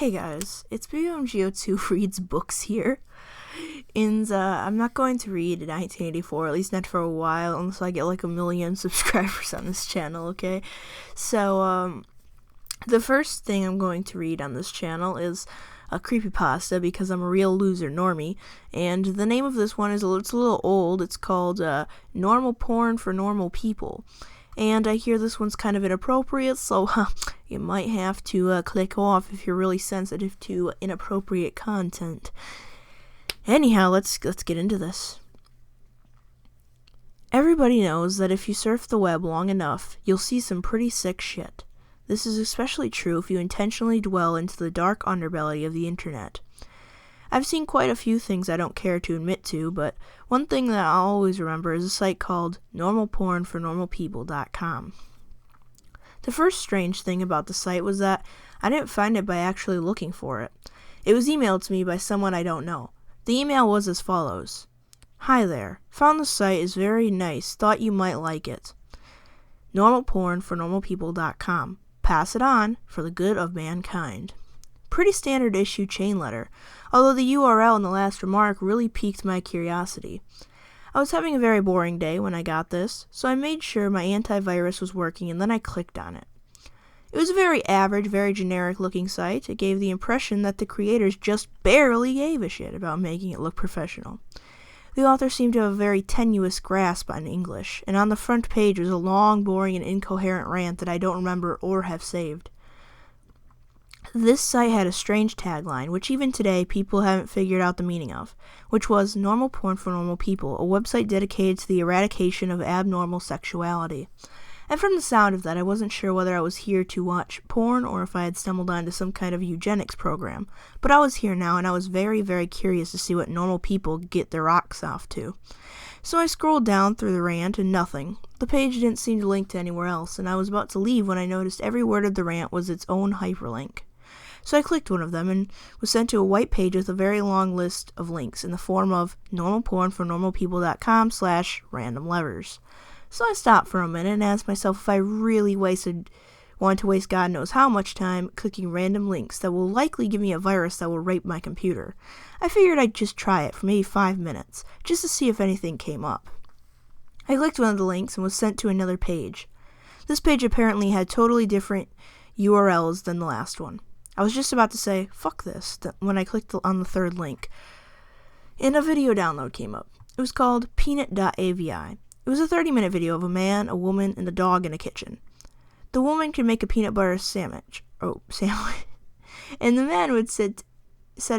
Hey guys, it's BMGO2 Reads Books here, and I'm not going to read 1984, at least not for a while, unless I get like 1 million subscribers on this channel, okay? So, the first thing I'm going to read on this channel is a Creepypasta, because I'm a real loser normie, and the name of this one is it's a little old. It's called Normal Porn for Normal People. And I hear this one's kind of inappropriate, so you might have to click off if you're really sensitive to inappropriate content. Anyhow, let's get into this. Everybody knows that if you surf the web long enough, you'll see some pretty sick shit. This is especially true if you intentionally dwell into the dark underbelly of the internet. I've seen quite a few things I don't care to admit to, but one thing that I'll always remember is a site called normalpornfornormalpeople.com. The first strange thing about the site was that I didn't find it by actually looking for it. It was emailed to me by someone I don't know. The email was as follows: "Hi there, found the site is very nice, thought you might like it. Normalpornfornormalpeople.com. Pass it on for the good of mankind." Pretty standard issue chain letter, although the URL in the last remark really piqued my curiosity. I was having a very boring day when I got this, so I made sure my antivirus was working and then I clicked on it. It was a very average, very generic looking site. It gave the impression that the creators just barely gave a shit about making it look professional. The author seemed to have a very tenuous grasp on English, and on the front page was a long, boring, and incoherent rant that I don't remember or have saved. This site had a strange tagline, which even today people haven't figured out the meaning of, which was Normal Porn for Normal People, a website dedicated to the eradication of abnormal sexuality. And from the sound of that, I wasn't sure whether I was here to watch porn or if I had stumbled onto some kind of eugenics program. But I was here now, and I was very, very curious to see what normal people get their rocks off to. So I scrolled down through the rant and nothing. The page didn't seem to link to anywhere else, and I was about to leave when I noticed every word of the rant was its own hyperlink. So I clicked one of them and was sent to a white page with a very long list of links in the form of normalpornfornormalpeople.com/randomlevers. So I stopped for a minute and asked myself if I really wanted to waste God knows how much time clicking random links that will likely give me a virus that will rape my computer. I figured I'd just try it for maybe 5 minutes, just to see if anything came up. I clicked one of the links and was sent to another page. This page apparently had totally different URLs than the last one. I was just about to say, fuck this, when I clicked on the third link, and a video download came up. It was called peanut.avi. It was a 30-minute video of a man, a woman, and a dog in a kitchen. The woman could make a peanut butter sandwich, and the man would set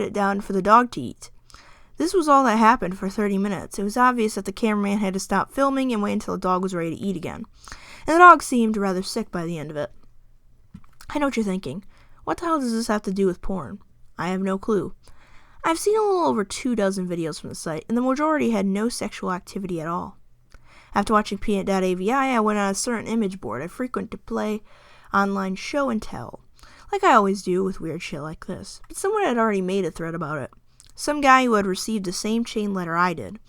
it down for the dog to eat. This was all that happened for 30 minutes. It was obvious that the cameraman had to stop filming and wait until the dog was ready to eat again. And the dog seemed rather sick by the end of it. I know what you're thinking. What the hell does this have to do with porn? I have no clue. I've seen a little over 24 videos from the site, and the majority had no sexual activity at all. After watching peanut.avi, I went on a certain image board I frequent to play online show and tell, like I always do with weird shit like this, but someone had already made a thread about it. Some guy who had received the same chain letter I did.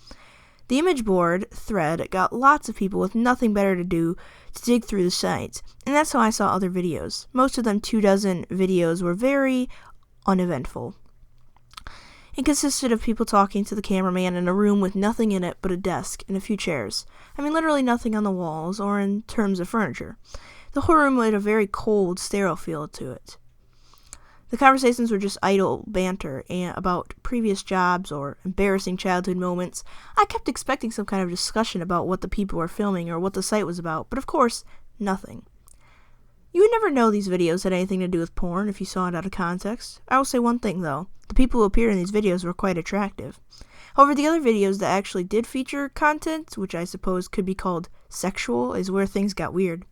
The image board thread got lots of people with nothing better to do to dig through the site, and that's how I saw other videos. Most of them 24 videos were very uneventful. It consisted of people talking to the cameraman in a room with nothing in it but a desk and a few chairs. I mean, literally nothing on the walls or in terms of furniture. The whole room had a very cold, sterile feel to it. The conversations were just idle banter about previous jobs or embarrassing childhood moments. I kept expecting some kind of discussion about what the people were filming or what the site was about, but of course, nothing. You would never know these videos had anything to do with porn if you saw it out of context. I will say one thing, though. The people who appeared in these videos were quite attractive. However, the other videos that actually did feature content, which I suppose could be called sexual, is where things got weird.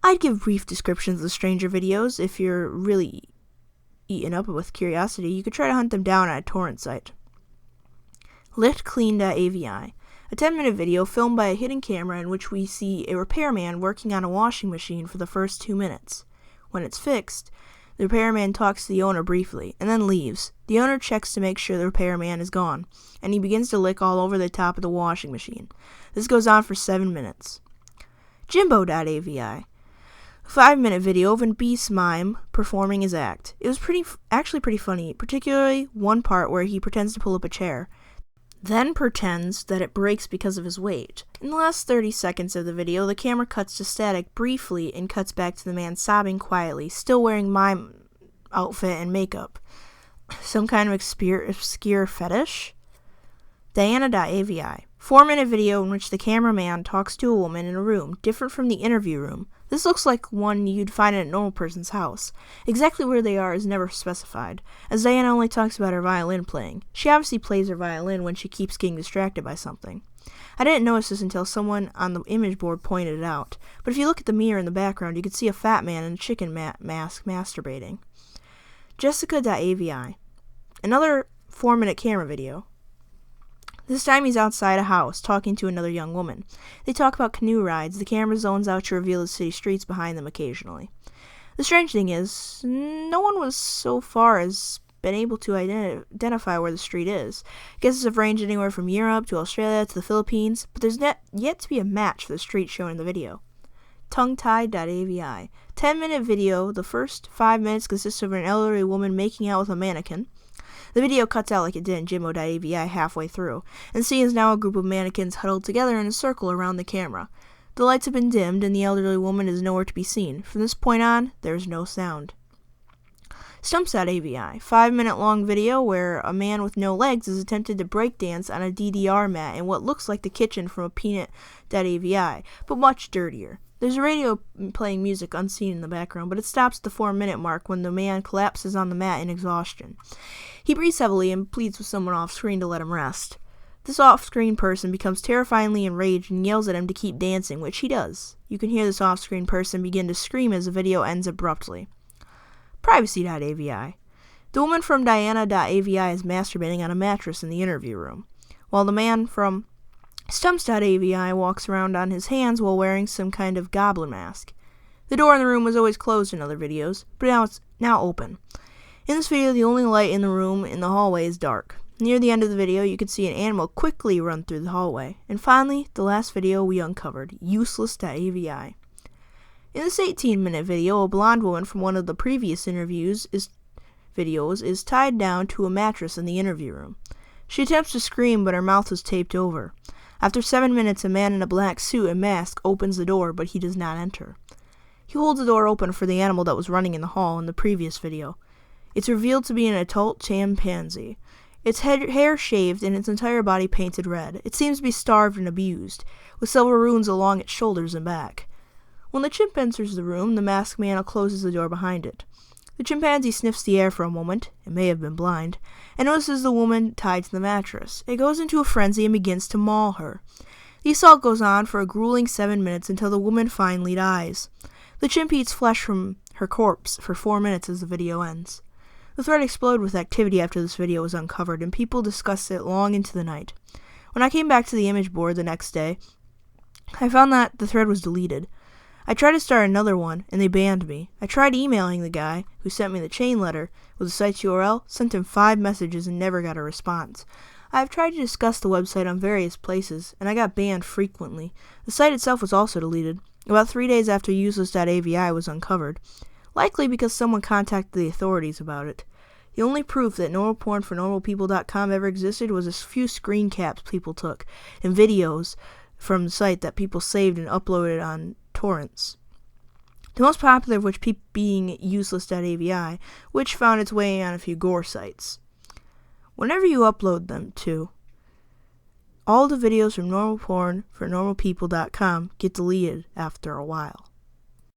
I'd give brief descriptions of the stranger videos. If you're really eaten up with curiosity, you could try to hunt them down on a torrent site. LiftClean.avi, a 10-minute video filmed by a hidden camera in which we see a repairman working on a washing machine for the first 2 minutes. When it's fixed, the repairman talks to the owner briefly, and then leaves. The owner checks to make sure the repairman is gone, and he begins to lick all over the top of the washing machine. This goes on for 7 minutes. Jimbo.avi, A 5-minute video of an obese mime performing his act. It was actually pretty funny, particularly one part where he pretends to pull up a chair, then pretends that it breaks because of his weight. In the last 30 seconds of the video, the camera cuts to static briefly and cuts back to the man sobbing quietly, still wearing mime outfit and makeup. Some kind of obscure fetish? Diana.avi. 4-minute video in which the cameraman talks to a woman in a room, different from the interview room. This looks like one you'd find at a normal person's house. Exactly where they are is never specified, as Diana only talks about her violin playing. She obviously plays her violin when she keeps getting distracted by something. I didn't notice this until someone on the image board pointed it out, but if you look at the mirror in the background, you can see a fat man in a chicken mask masturbating. Jessica.avi. Another 4-minute camera video. This time he's outside a house, talking to another young woman. They talk about canoe rides. The camera zones out to reveal the city streets behind them occasionally. The strange thing is, no one was so far as been able to identify where the street is. Guesses have ranged anywhere from Europe to Australia to the Philippines, but there's yet to be a match for the street shown in the video. Tonguetied.avi. 10-minute video. The first 5 minutes consists of an elderly woman making out with a mannequin. The video cuts out like it did in Jimmo.avi halfway through, and scene is now a group of mannequins huddled together in a circle around the camera. The lights have been dimmed, and the elderly woman is nowhere to be seen. From this point on, there is no sound. Stumps.avi. 5-minute long video where a man with no legs is attempted to breakdance on a DDR mat in what looks like the kitchen from a Peanut.avi, but much dirtier. There's a radio playing music unseen in the background, but it stops at the 4-minute mark when the man collapses on the mat in exhaustion. He breathes heavily and pleads with someone off-screen to let him rest. This off-screen person becomes terrifyingly enraged and yells at him to keep dancing, which he does. You can hear this off-screen person begin to scream as the video ends abruptly. Privacy.avi. The woman from Diana.avi is masturbating on a mattress in the interview room, while the man from Stumps.avi walks around on his hands while wearing some kind of goblin mask. The door in the room was always closed in other videos, but now it's open. In this video, the only light in the room in the hallway is dark. Near the end of the video, you can see an animal quickly run through the hallway. And finally, the last video we uncovered, useless.avi. In this 18-minute video, a blonde woman from one of the previous videos is tied down to a mattress in the interview room. She attempts to scream, but her mouth is taped over. After 7 minutes, a man in a black suit and mask opens the door, but he does not enter. He holds the door open for the animal that was running in the hall in the previous video. It's revealed to be an adult chimpanzee. Its hair shaved and its entire body painted red. It seems to be starved and abused, with several wounds along its shoulders and back. When the chimp enters the room, the masked man closes the door behind it. The chimpanzee sniffs the air for a moment, it may have been blind, and notices the woman tied to the mattress. It goes into a frenzy and begins to maul her. The assault goes on for a grueling 7 minutes until the woman finally dies. The chimp eats flesh from her corpse for 4 minutes as the video ends. The thread exploded with activity after this video was uncovered, and people discussed it long into the night. When I came back to the image board the next day, I found that the thread was deleted. I tried to start another one, and they banned me. I tried emailing the guy who sent me the chain letter with the site's URL, sent him 5 messages, and never got a response. I have tried to discuss the website on various places, and I got banned frequently. The site itself was also deleted, about 3 days after useless.avi was uncovered, likely because someone contacted the authorities about it. The only proof that normalpornfornormalpeople.com ever existed was a few screen caps people took, and videos from the site that people saved and uploaded on torrents. The most popular of which being useless.avi, which found its way on a few gore sites. Whenever you upload them to, all the videos from normalpornfornormalpeople.com get deleted after a while.